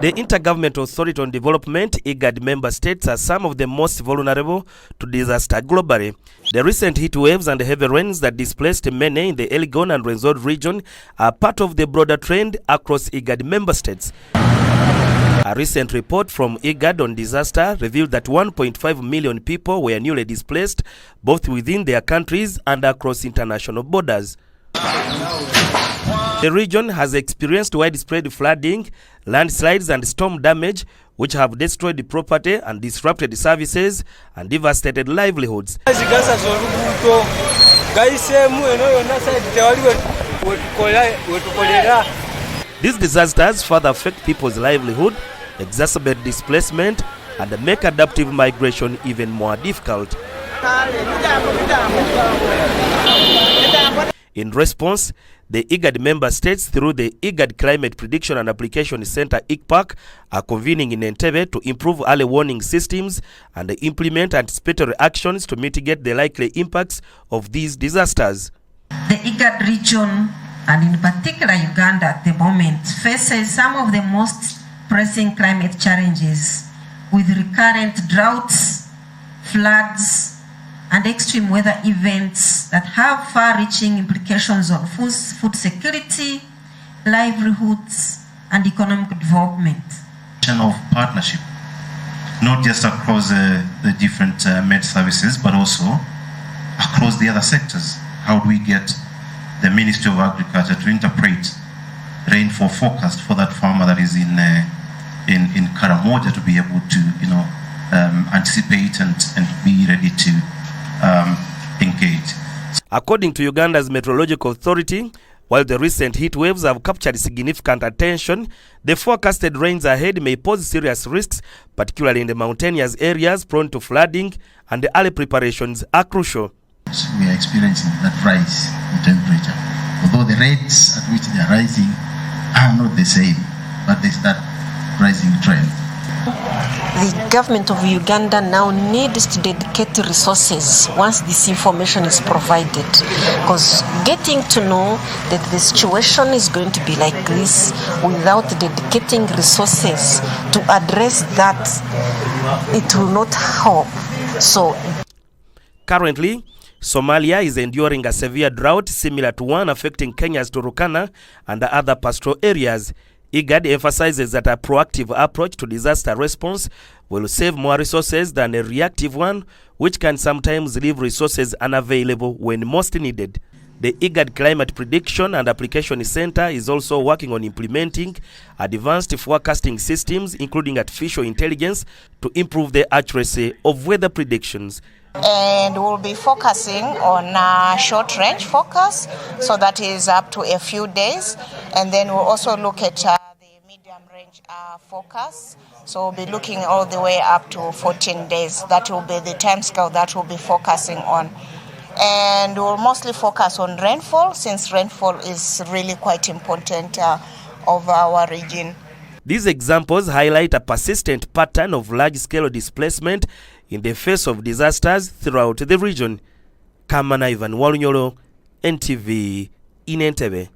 The Intergovernmental Authority on Development, IGAD member states, are some of the most vulnerable to disaster globally. The recent heat waves and heavy rains that displaced many in the Elgon and Renzori region are part of the broader trend across IGAD member states. A recent report from IGAD on disaster revealed that 1.5 million people were newly displaced, both within their countries and across international borders. The region has experienced widespread flooding, landslides and storm damage, which have destroyed property and disrupted services and devastated livelihoods. These disasters further affect people's livelihood, exacerbate displacement, and make adaptive migration even more difficult. In response, the IGAD member states, through the IGAD Climate Prediction and Application Center (ICPAC), are convening in Entebbe to improve early warning systems and implement anticipatory actions to mitigate the likely impacts of these disasters. The IGAD region, and in particular Uganda at the moment, faces some of the most pressing climate challenges, with recurrent droughts, floods, and extreme weather events that have far-reaching implications on food security, livelihoods, and economic development. Of partnership, not just across the different med services, but also across the other sectors. How do we get the Ministry of Agriculture to interpret rainfall forecast for that farmer that is in Karamoja to be able to, anticipate and be ready to engage. According to Uganda's Meteorological Authority, while the recent heat waves have captured significant attention, the forecasted rains ahead may pose serious risks, particularly in the mountainous areas prone to flooding, and the early preparations are crucial. We are experiencing that rise in temperature. Although the rates at which they are rising are not the same, but there's that rising trend. The government of Uganda now needs to dedicate resources once this information is provided, because getting to know that the situation is going to be like this without dedicating resources to address that, it will not help. So currently, Somalia is enduring a severe drought similar to one affecting Kenya's Turkana and other pastoral areas. IGAD emphasizes that a proactive approach to disaster response will save more resources than a reactive one, which can sometimes leave resources unavailable when most needed. The IGAD Climate Prediction and Application Center is also working on implementing advanced forecasting systems, including artificial intelligence, to improve the accuracy of weather predictions. And we'll be focusing on short-range forecast, so that is up to a few days. And then we'll also look at the medium-range forecast. So we'll be looking all the way up to 14 days. That will be the time scale that we'll be focusing on. And we'll mostly focus on rainfall, since rainfall is really quite important of our region. These examples highlight a persistent pattern of large-scale displacement in the face of disasters throughout the region. Kamana Ivan Walunyolo, NTV, in Entebbe.